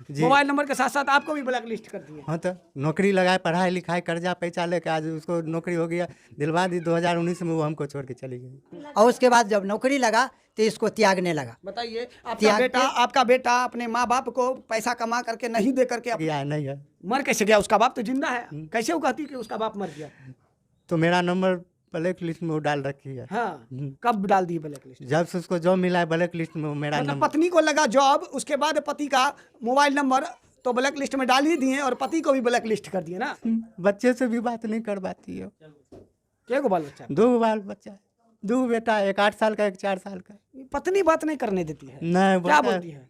जी। Mobile number के साथ साथ आपको भी ब्लैक लिस्ट कर दिए। हाँ तो नौकरी लगाए, पढ़ाई लिखाई, कर्जा पैसा लेके आज उसको नौकरी हो गया, दिलवा दी 2019 में, वो हमको छोड़ के चली गई। और उसके बाद जब नौकरी लगा तो इसको त्यागने लगा। बताइए, त्याग के- आपका बेटा अपने माँ बाप को पैसा कमा करके नहीं दे करके गया नहीं है, मर कैसे गया? उसका बाप तो जिंदा है, कैसे वो कहती कि उसका बाप मर गया? तो मेरा नंबर ब्लैक लिस्ट में वो डाल रखी है। हाँ, कब डाल दी ब्लैक लिस्ट? जब से उसको जॉब मिला है ब्लैक लिस्ट में मेरा मतलब नंबर। पत्नी को लगा जॉब, उसके बाद पति का मोबाइल नंबर तो ब्लैक लिस्ट में डाल ही दिए और पति को भी ब्लैक लिस्ट कर दिए ना। बच्चे से भी बात नहीं कर पाती है। क्या को बाल बच्चा? 2 बाल बच्चा है, 2 बेटा है, एक 8 साल का, एक 4 साल का। पत्नी बात नहीं करने देती है? नहीं क्या बोलता है। बोलती है?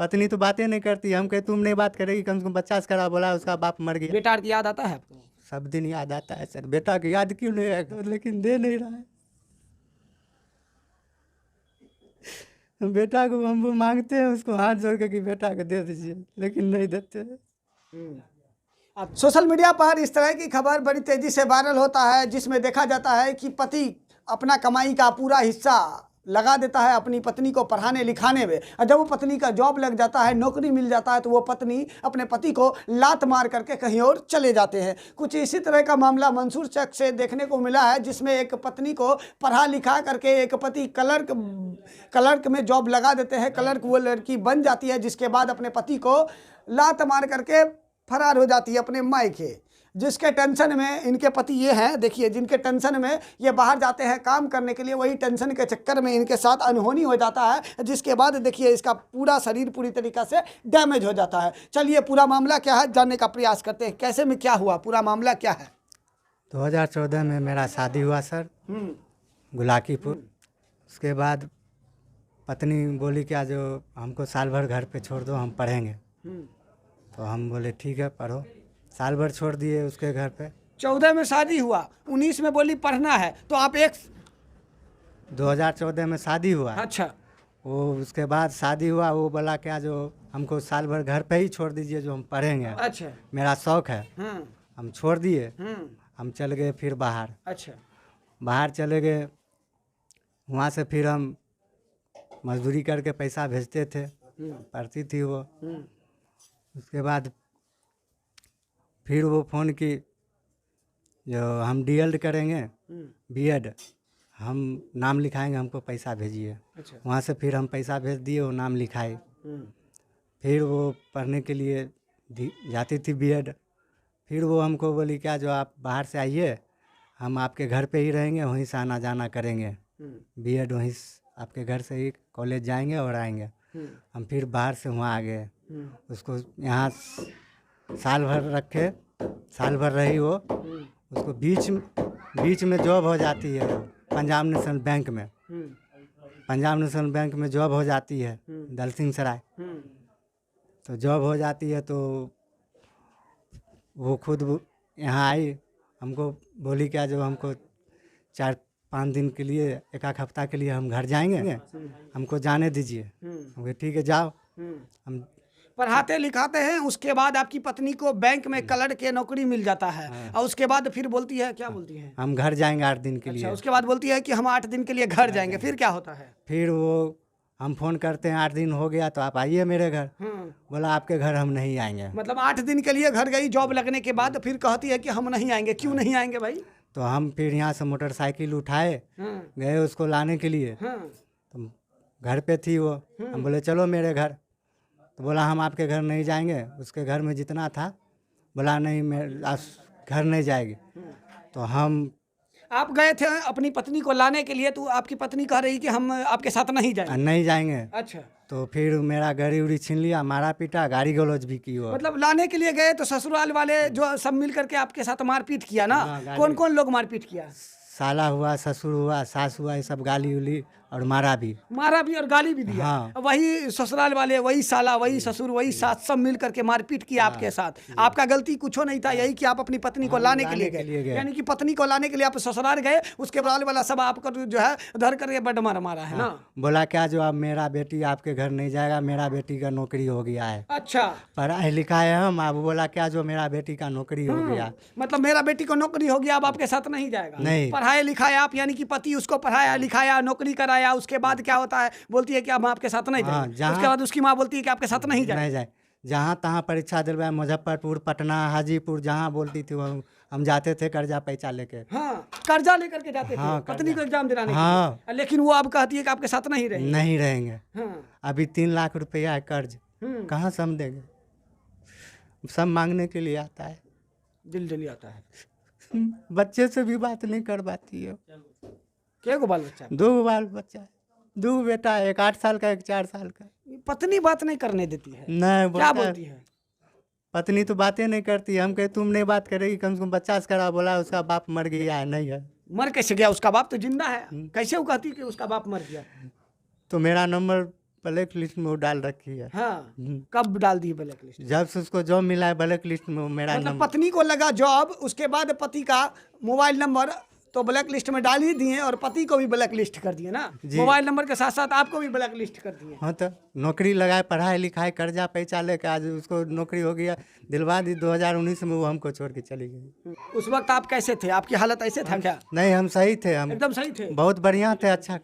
पत्नी तो बातें नहीं करती। हम कहे तुम नहीं बात करेगी, कम से कम बच्चा से करा, बोला उसका बाप मर गया। बेटा की याद आता है आपको? सब दिन याद आता है सर, बेटा की याद क्यों नहीं है, लेकिन दे नहीं रहा है। बेटा को हम वो मांगते हैं, उसको हाथ जोड़ के कि बेटा को दे दीजिए, लेकिन नहीं देते। अब सोशल मीडिया पर इस तरह की खबर बड़ी तेजी से वायरल होता है, जिसमें देखा जाता है कि पति अपना कमाई का पूरा हिस्सा लगा देता है अपनी पत्नी को पढ़ाने लिखाने में, और जब वो पत्नी का जॉब लग जाता है, नौकरी मिल जाता है, तो वो पत्नी अपने पति को लात मार करके कहीं और चले जाते हैं। कुछ इसी तरह का मामला मंसूर चक से देखने को मिला है, जिसमें एक पत्नी को पढ़ा लिखा करके एक पति क्लर्क में जॉब लगा देते हैं, क्लर्क वो लड़की बन जाती है, जिसके बाद अपने पति को लात मार करके फरार हो जाती है अपने मायके। जिसके टेंशन में इनके पति ये हैं, देखिए, जिनके टेंशन में ये बाहर जाते हैं काम करने के लिए, वही टेंशन के चक्कर में इनके साथ अनहोनी हो जाता है, जिसके बाद देखिए इसका पूरा शरीर पूरी तरीक़ा से डैमेज हो जाता है। चलिए पूरा मामला क्या है जानने का प्रयास करते हैं, कैसे में क्या हुआ, पूरा मामला क्या है। 2014 में मेरा शादी हुआ सर, गुलाकीपुर। उसके बाद पत्नी बोली क्या जो हमको साल भर घर पे छोड़ दो, हम पढ़ेंगे। तो हम बोले ठीक है पढ़ो। साल भर छोड़ दिए उसके घर पे। 14 में शादी हुआ, 19 में बोली पढ़ना है, तो आप 2014 में शादी हुआ। अच्छा, वो उसके बाद शादी हुआ, वो बोला क्या जो हमको साल भर घर पे ही छोड़ दीजिए, जो हम पढ़ेंगे। अच्छा, मेरा शौक है। हम छोड़ दिए, हम चल गए फिर बाहर। अच्छा, बाहर चले गए, वहाँ से फिर हम मजदूरी करके पैसा भेजते थे, पढ़ती थी वो। उसके बाद फिर वो फ़ोन की जो हम डीएड करेंगे, बीएड, हम नाम लिखाएंगे, हमको पैसा भेजिए। अच्छा, वहाँ से फिर हम पैसा भेज दिए, वो नाम लिखाए। फिर वो पढ़ने के लिए जाती थी बीएड। फिर वो हमको बोली क्या जो आप बाहर से आइए, हम आपके घर पे ही रहेंगे, वहीं से आना जाना करेंगे। बीएड वहीं आपके घर से ही कॉलेज जाएंगे और आएंगे। हम फिर बाहर से वहाँ आ गए। उसको यहाँ साल भर रखे, साल भर रही वो। उसको बीच में जॉब हो जाती है पंजाब नेशनल बैंक में। पंजाब नेशनल बैंक में जॉब हो जाती है दलसिंह सराय। तो जॉब हो जाती है तो वो खुद यहाँ आई, हमको बोली क्या जो हमको 4-5 दिन के लिए, 1 हफ्ता के लिए हम घर जाएंगे, हमको जाने दीजिए। हम ठीक है जाओ। हम पढ़ाते लिखाते हैं, उसके बाद आपकी पत्नी को बैंक में क्लर्क के नौकरी मिल जाता है। और उसके बाद फिर बोलती है, क्या बोलती है? हम घर जाएंगे 8 दिन के लिए। अच्छा, उसके बाद बोलती है कि हम 8 दिन के लिए घर जाएंगे। फिर क्या होता है? फिर वो हम फ़ोन करते हैं 8 दिन हो गया तो आप आइए मेरे घर। बोला आपके घर हम नहीं आएंगे। मतलब 8 दिन के लिए घर गई जॉब लगने के बाद, फिर कहती है कि हम नहीं आएंगे। क्यों नहीं आएंगे भाई? तो हम फिर यहाँ से मोटरसाइकिल उठाए गए उसको लाने के लिए। तो घर पे थी वो, हम बोले चलो मेरे घर। तो बोला हम आपके घर नहीं जाएंगे। उसके घर में जितना था, बोला नहीं मैं घर नहीं जाएगी। तो हम आप गए थे अपनी पत्नी को लाने के लिए, तो आपकी पत्नी कह रही कि हम आपके साथ नहीं जाएंगे। नहीं जाएंगे। अच्छा, तो फिर मेरा गाड़ी उड़ी छीन लिया, मारा पीटा, गाड़ी गलौज भी की वो। मतलब लाने के लिए गए तो ससुराल वाले जो सब मिल करके आपके साथ मारपीट किया ना? कौन कौन लोग मारपीट किया? साला हुआ, ससुर हुआ, सास हुआ, ये सब गाली उली और मारा भी और गाली भी दिया। हाँ। वही ससुराल वाले, वही साला, वही ससुर, वही सास, सब मिल करके मारपीट किया आपके साथ। आपका गलती कुछ नहीं था, यही कि आप अपनी पत्नी को लाने के लिए गए। यानी कि पत्नी को लाने के लिए आप ससुराल गए, उसके बाद वाला सब आपको जो है धर करके बड मारा है ना? बोला क्या जो अब मेरा बेटी आपके घर नहीं जाएगा, मेरा बेटी का नौकरी हो गया है। अच्छा, पढ़ाई लिखा है हम। अब बोला क्या जो मेरा बेटी का नौकरी हो गया, मतलब मेरा बेटी को नौकरी हो गया, अब आपके साथ नहीं जाएगा। नहीं। पढ़ाया लिखाया आप, यानी कि पति उसको पढ़ाया लिखाया, नौकरी कराया, उसके बाद क्या होता है, बोलती है कि अब हम आपके साथ नहीं जाएंगे। उसके बाद उसकी माँ बोलती है कि आपके साथ नहीं नहीं जाए। जाए। जहाँ तहाँ परीक्षा दिलवाए, मुजफ्फरपुर, पटना, हाजीपुर, जहाँ बोलती थी वो हम जाते थे कर्जा पैसा लेके। हाँ, कर्जा लेकर के जाते थे हाँ, पत्नी को एग्जाम दिलाने के हाँ। लिए, लेकिन वो अब कहती है कि आपके साथ नहीं रहेगी। नहीं रहेंगे। हाँ। अभी 3 लाख रुपया है कर्ज, कहाँ से हम देंगे? सब मांगने के लिए आता है। दिल जली आता है। बच्चे से भी बात नहीं कर पाती है। क्या को बाल बच्चा? 2 बाल बच्चा है, 2 बेटा है, एक 8 साल का, एक 4 साल का। पत्नी बात नहीं करने देती है। नहीं क्या बोलता बोलती है, है? पत्नी तो बातें नहीं करती। हम कहे तुम नहीं बात करेगी, कम से कम बच्चा से करा। बोला उसका बाप मर गया है, नहीं है। मर कैसे गया? उसका बाप तो जिंदा है, कैसे वो कहती कि उसका बाप मर गया? तो मेरा नंबर ब्लैक लिस्ट में वो डाल रखी है। हाँ, कब डाल दी ब्लैक लिस्ट? जब से उसको जॉब मिला है ब्लैक लिस्ट में वो मेरा मतलब नंबर। पत्नी को लगा जॉब, उसके बाद पति का मोबाइल नंबर तो ब्लैक लिस्ट में डाल ही दिए और पति को भी ब्लैक लिस्ट कर दिए ना। मोबाइल नंबर के साथ साथ आपको भी ब्लैक लिस्ट कर दिए। हाँ, तो नौकरी लगाए, पढ़ाई लिखाई, कर्जा पैसा लेके आज उसको नौकरी हो गया, दिलवा दी 2019 में। वो हमको छोड़ के चली गई। उस वक्त आप कैसे थे? आपकी हालत ऐसे था क्या? नहीं, हम सही थे, हम एकदम सही थे। बहुत बढ़िया थे, अच्छा।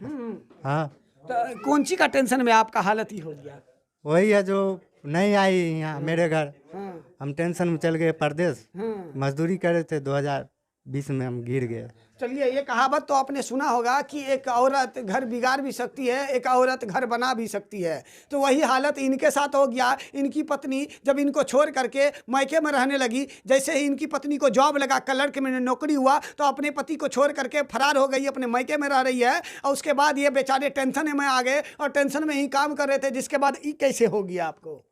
हाँ, तो कौन सी का टेंशन में आपका हालत ही हो गया? वही है जो नहीं आई यहाँ मेरे घर। हाँ, हम टेंशन में चल गए परदेश, हाँ। मजदूरी करे थे। 2020 में हम गिर गए। चलिए, ये कहावत तो आपने सुना होगा कि एक औरत घर बिगाड़ भी सकती है, एक औरत घर बना भी सकती है। तो वही हालत इनके साथ हो गया। इनकी पत्नी जब इनको छोड़ करके मायके में रहने लगी, जैसे ही इनकी पत्नी को जॉब लगा, क्लर्क में नौकरी हुआ, तो अपने पति को छोड़ करके फरार हो गई, अपने मायके में रह रही है। और उसके बाद ये बेचारे टेंशन में आ गए और टेंशन में ही काम कर रहे थे। जिसके बाद ये कैसे हो गया आपको?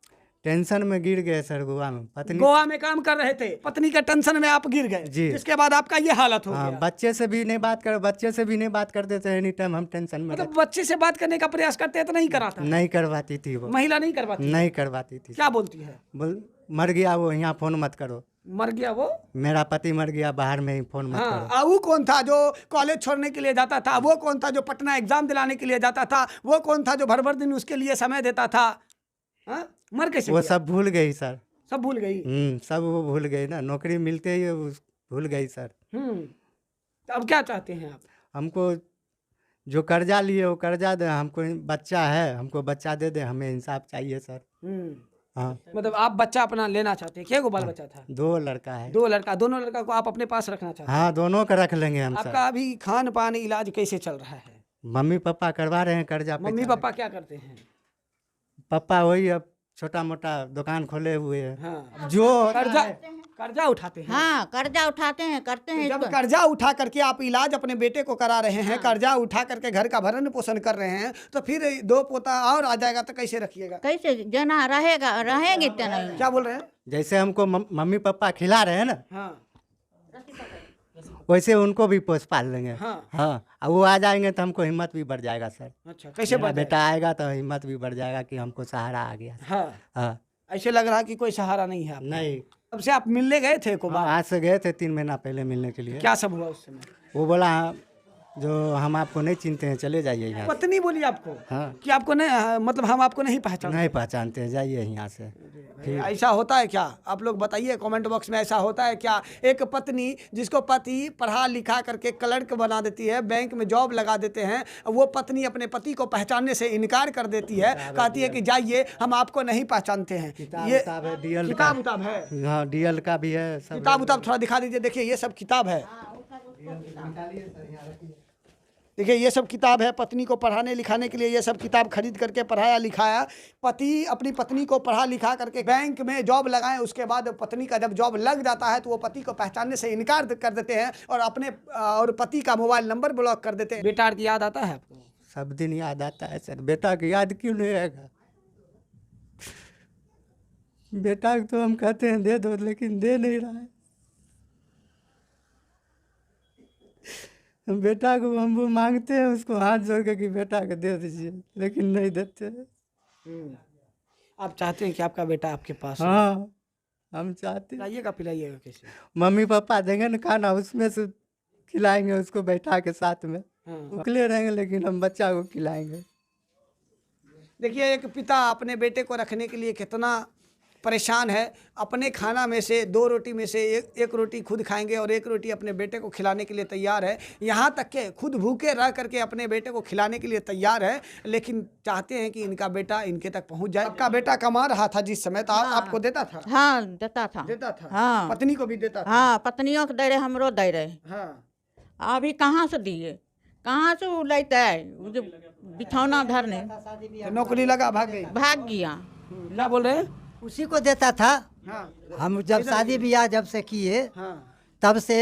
टेंशन में गिर गए सर, गोवा में। पत्नी गोवा में काम कर रहे थे, पत्नी के टेंशन में आप गिर गए। जी। जिसके बाद आपका ये हालत हो हाँ, गया। बच्चे से भी नहीं बात करते थे। एनी टाइम हम टेंशन में मतलब बच्चे से बात करने का प्रयास करते हैं तो नहीं कराता? रहते। नहीं करवाती थी वो, महिला नहीं करवाती? नहीं करवाती थी। क्या बोलती है? बोल मर गया वो, यहाँ फोन मत करो। मर गया वो? मेरा पति मर गया, बाहर में ही फोन मत हाँ। करो। वो कौन था जो कॉलेज छोड़ने के लिए जाता था? वो कौन था जो पटना एग्जाम दिलाने के लिए जाता था? वो कौन था जो भर भर दिन उसके लिए समय देता था? हाँ? मर कैसे वो गया? सब भूल गई सर। सब भूल गई। सब वो भूल गई ना, नौकरी मिलते ही वो भूल गई सर। तो अब क्या चाहते हैं आप? हमको जो कर्जा लिए वो कर्जा दे, हमको बच्चा है, हमको बच्चा दे दे, हमें इंसाफ चाहिए सर। हाँ, मतलब आप बच्चा अपना लेना चाहते हैं? क्या गो बाल बच्चा था? 2 लड़का है। 2 लड़का। दोनों लड़का को आप अपने पास रखना चाहते हैं? हाँ, दोनों का रख लेंगे हम सर। आपका अभी खान पान इलाज कैसे चल रहा है? मम्मी पापा करवा रहे हैं कर्जा मम्मी पैसा। पापा क्या करते हैं? पापा वही अब छोटा मोटा दुकान खोले हुए हैं। हाँ। जो कर्जा उठाते हैं। हाँ, कर्जा उठाते हैं, करते हैं जब इसको। कर्जा उठा करके आप इलाज अपने बेटे को करा रहे हैं, कर्जा उठा करके घर का भरण पोषण कर रहे हैं, तो फिर 2 पोता और आ जाएगा तो कैसे रखिएगा? कैसे जना रहेगा, रहेंगे तो नहीं। क्या बोल रहे हैं? जैसे हमको मम्मी पापा खिला रहे हैं ना, हाँ, वैसे उनको भी पोस पाल लेंगे। हाँ। हाँ, अब वो आ जाएंगे तो हमको हिम्मत भी बढ़ जाएगा सर। अच्छा, कैसे मेरा बढ़ बेटा आएगा तो हिम्मत भी बढ़ जाएगा कि हमको सहारा आ गया। हाँ, हाँ, ऐसे लग रहा है कि कोई सहारा नहीं है आपको। नहीं। तब से आप मिलने गए थे को बात? आज से गए थे 3 महीना पहले मिलने के लिए। क्या सब हुआ उस समय? वो बोला जो हम आपको नहीं चिनते हैं, चले जाइए यहाँ से। पत्नी बोली आपको हाँ, कि आपको नहीं, मतलब हम आपको नहीं पहचान? नहीं पहचानते हैं, जाइए यहाँ से। ऐसा होता है क्या? आप लोग बताइए कमेंट बॉक्स में, ऐसा होता है क्या? एक पत्नी जिसको पति पढ़ा लिखा करके क्लर्क बना देती है, बैंक में जॉब लगा देते हैं, वो पत्नी अपने पति को पहचानने से इनकार कर देती है, कहती है कि जाइए हम आपको नहीं पहचानते हैं। ये किताब है, DL का। किताब उताब है? हाँ, DL का भी है सब। किताब उताब थोड़ा दिखा दीजिए। देखिए ये सब किताब है। देखिए ये सब किताब है। पत्नी को पढ़ाने लिखाने के लिए ये सब किताब खरीद करके पढ़ाया लिखाया। पति अपनी पत्नी को पढ़ा लिखा करके बैंक में जॉब लगाए, उसके बाद पत्नी का जब जॉब लग जाता है तो वो पति को पहचानने से इनकार कर देते हैं और पति का मोबाइल नंबर ब्लॉक कर देते हैं। बेटा की याद आता है आपको? सब दिन याद आता है सर। बेटा की याद क्यों नहीं आएगा? बेटा को तो हम कहते हैं दे दो, लेकिन दे नहीं रहा है। बेटा को हम वो मांगते हैं, उसको हाथ जोड़ के कि बेटा को दे दीजिए, लेकिन नहीं देते। आप चाहते हैं कि आपका बेटा आपके पास हो? हाँ, हम चाहते हैं। पिलाइएगा पिलाइएगा कैसे? मम्मी पापा देंगे ना खाना, उसमें से खिलाएंगे उसको बैठा के साथ में। उकले रहेंगे लेकिन हम बच्चा को खिलाएंगे। देखिए एक पिता अपने बेटे को रखने के लिए कितना परेशान है। अपने खाना में से 2 रोटी में से एक रोटी खुद खाएंगे और 1 रोटी अपने बेटे को खिलाने के लिए तैयार है। यहाँ तक कि खुद भूखे रह करके अपने बेटे को खिलाने के लिए तैयार है, लेकिन चाहते हैं कि इनका बेटा इनके तक पहुँच जाए। आपका बेटा कमा रहा था जिस समय, तो आपको देता था? हाँ देता था। देता था? हाँ। पत्नी को भी देता था? हाँ पत्नियों को दे रहे, हमरो दे रहे। हाँ। अभी कहाँ से दिए, कहाँ से वो लेते है, वो जो बिछौना धरने तो नौकरी लगा, भाग गई? भाग गया। क्या बोल रहे हैं? उसी को देता था। हाँ। हम जब शादी ब्याह जब से किए हाँ। तब से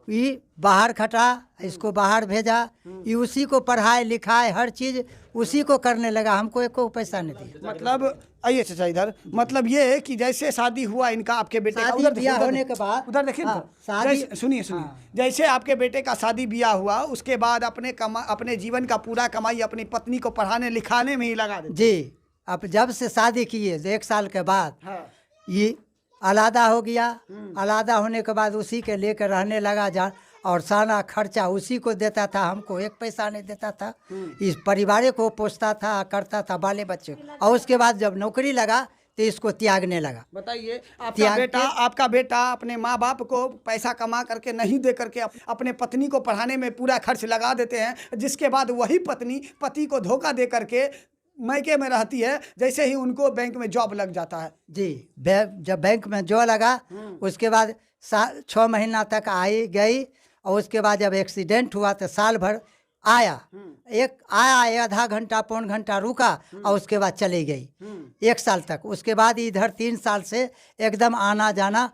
ये बाहर खटा, इसको बाहर भेजा, ये उसी को पढ़ाए लिखाए हर चीज़ उसी को करने लगा, हमको एक को पैसा नहीं दिया। मतलब आइए चाचा इधर, मतलब ये है कि जैसे शादी हुआ इनका, आपके बेटे का, शादी उधर देखिए, ब्याह उधर होने देखिए, के बाद, उधर देखिए हाँ, ना, शादी- सुनिए जैसे आपके बेटे का शादी ब्याह हुआ, उसके बाद अपने जीवन का पूरा कमाई अपनी पत्नी को पढ़ाने लिखाने में ही लगा देते। जी, अब जब से शादी किए 1 साल के बाद हाँ। ये अलहदा हो गया। अलहदा होने के बाद उसी के लेकर रहने लगा जा, और सारा खर्चा उसी को देता था, हमको 1 पैसा नहीं देता था। इस परिवार को पोसता था, करता था, बाले बच्चे। और उसके बाद जब नौकरी लगा तो इसको त्यागने लगा। बताइए, त्याग आपका बेटा अपने माँ बाप को पैसा कमा करके नहीं दे करके अपने पत्नी को पढ़ाने में पूरा खर्च लगा देते हैं, जिसके बाद वही पत्नी पति को धोखा दे करके मैके में रहती है, जैसे ही उनको बैंक में जॉब लग जाता है। जी, जब बैंक में जो लगा उसके बाद 6 महीना तक आई गई, और उसके बाद जब एक्सीडेंट हुआ तो साल भर आया, आया आधा घंटा पौन घंटा रुका, और उसके बाद चली गई 1 साल तक। उसके बाद इधर 3 साल से एकदम आना जाना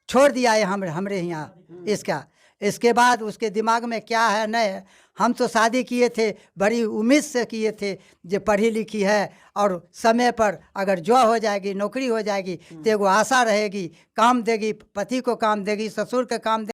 छोड़ दिया है हमरे यहाँ इसका। इसके बाद उसके दिमाग में क्या है नहीं है, हम तो शादी किए थे बड़ी उम्मीद से किए थे, जो पढ़ी लिखी है और समय पर अगर जो हो जाएगी, नौकरी हो जाएगी तो एगो आशा रहेगी, काम देगी, पति को काम देगी, ससुर के काम